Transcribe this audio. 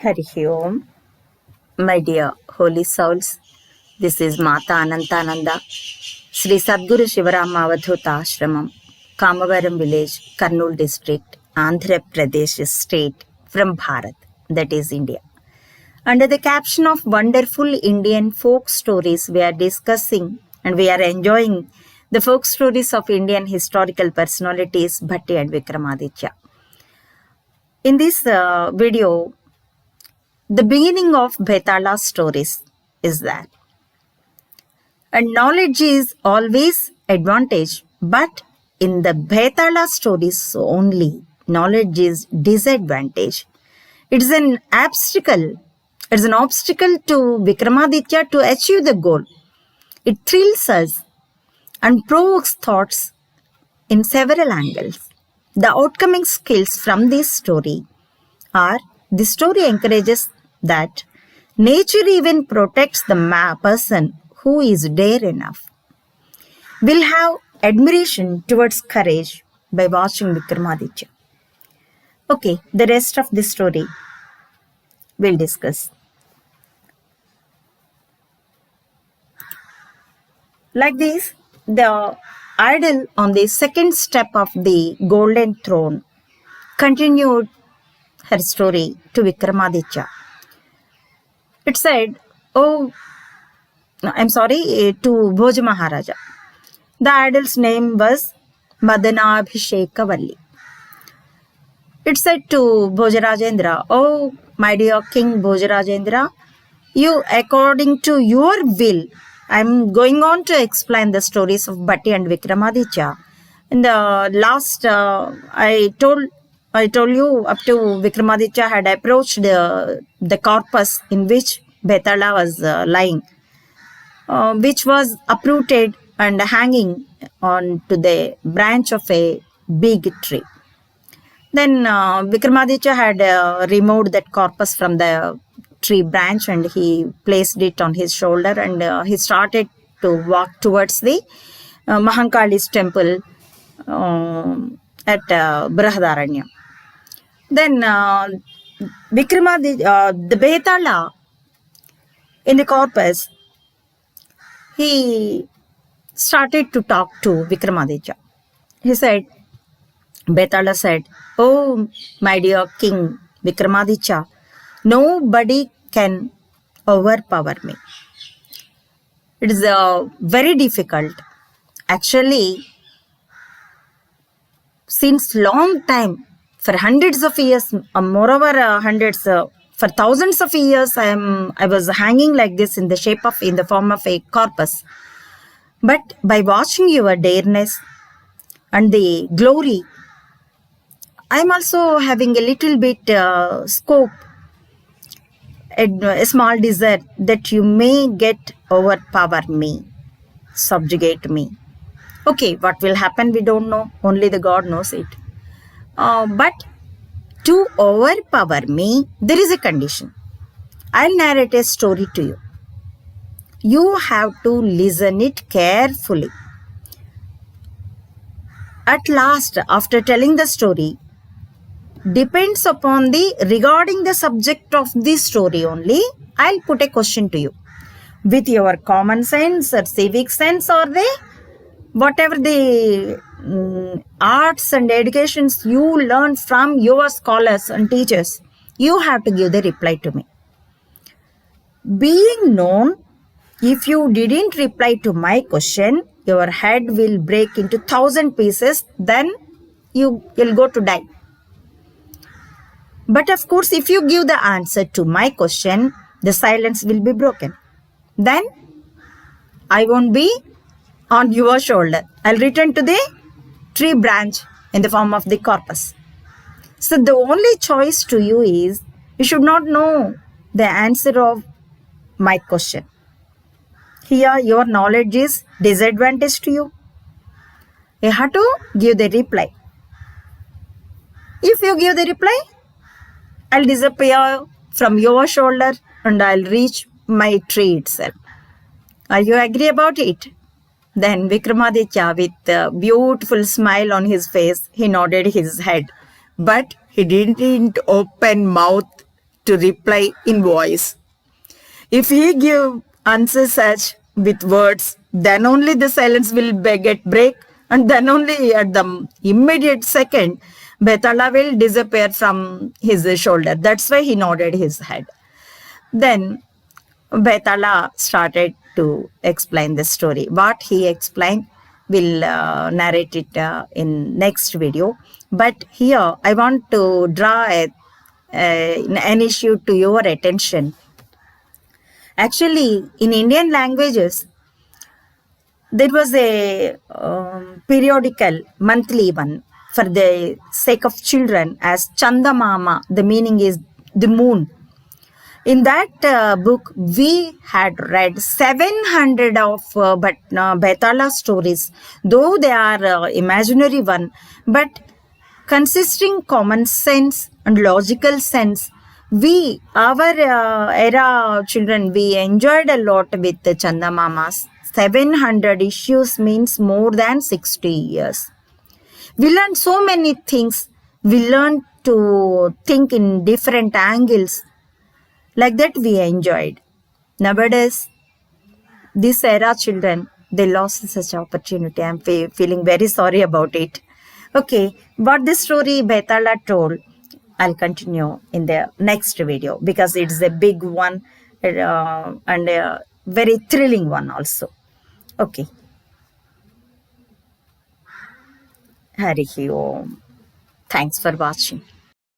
Harihi Om. My dear holy souls, this is Mata Anantananda, Sri Sadguru Shivarama Avadhuta Ashramam, Kamavaram village, Kurnool district, Andhra Pradesh state, from Bharat, that is India. Under the caption of wonderful Indian folk stories, we are discussing and we are enjoying the folk stories of Indian historical personalities Bhatti and Vikramaditya. In this video, the beginning of Bhethala's stories is that, and knowledge is always advantage, but in the Bhethala stories only, knowledge is disadvantage. It is an obstacle. It is an obstacle to Vikramaditya to achieve the goal. It thrills us and provokes thoughts in several angles. The outcoming skills from this story are: the story encourages that nature even protects the person who is dare enough. We'll have admiration towards courage by watching Vikramaditya. Okay, the rest of the story we'll discuss. Like this, the idol on the second step of the golden throne continued her story to Vikramaditya. It said, to Bhoja Maharaja. The idol's name was Madanabhishekavalli. It said to Bhojarajendra, "Oh, my dear King Bhojarajendra, you, according to your will," I'm going on to explain the stories of Bhatti and Vikramaditya. In the last, I told you up to Vikramaditya had approached the corpus in which Bhethala was lying, which was uprooted and hanging on to the branch of a big tree. Then Vikramaditya had removed that corpus from the tree branch and he placed it on his shoulder, and he started to walk towards the Mahankali's temple at Brihadaranya. Then the Bhethala in the corpus, he started to talk to Vikramaditya. Bhethala said, "Oh, my dear King Vikramaditya, nobody can overpower me. It is very difficult. Actually, since long time, for hundreds of years, moreover hundreds, for thousands of years, I was hanging like this in the form of a corpus. But by watching your dareness and the glory, I'm also having a little bit scope, a small desire that you may overpower me, subjugate me. Okay, what will happen, we don't know. Only the God knows it. But to overpower me, there is a condition. I'll narrate a story to you. You have to listen it carefully. At last, after telling the story, depends upon regarding the subject of this story only, I'll put a question to you. With your common sense or civic sense or whatever the arts and educations you learn from your scholars and teachers, you have to give the reply to me. Being known, if you didn't reply to my question, your head will break into 1,000 pieces, then you'll go to die. But of course, if you give the answer to my question, the silence will be broken. Then I won't be on your shoulder. I'll return to the tree branch in the form of the corpus. So the only choice to you is, you should not know the answer of my question. Here, your knowledge is disadvantage to you. You have to give the reply. If you give the reply, I'll disappear from your shoulder and I'll reach my tree itself. Are you agree about it? Then Vikramaditya, with a beautiful smile on his face, he nodded his head. But he didn't open mouth to reply in voice. If he give answer such with words, then only the silence will get break, and then only at the immediate second, Bhethala will disappear from his shoulder. That's why he nodded his head. Then Bhethala started to explain the story. What he explained, will narrate it in next video. But here I want to draw an issue to your attention. Actually, in Indian languages, there was a periodical monthly one for the sake of children as Chandamama. The meaning is the moon. In that book, we had read 700 of Bhethala stories, though they are imaginary one, but consisting common sense and logical sense. We, our era children, we enjoyed a lot with the Chandamamas. 700 issues means more than 60 years. We learned so many things. We learned to think in different angles. Like that we enjoyed. Nowadays, this era children, they lost such opportunity. I'm feeling very sorry about it. Okay, but this story Bhethala told, I'll continue in the next video because it's a big one and a very thrilling one also. Okay. Harihi Om. Thanks for watching.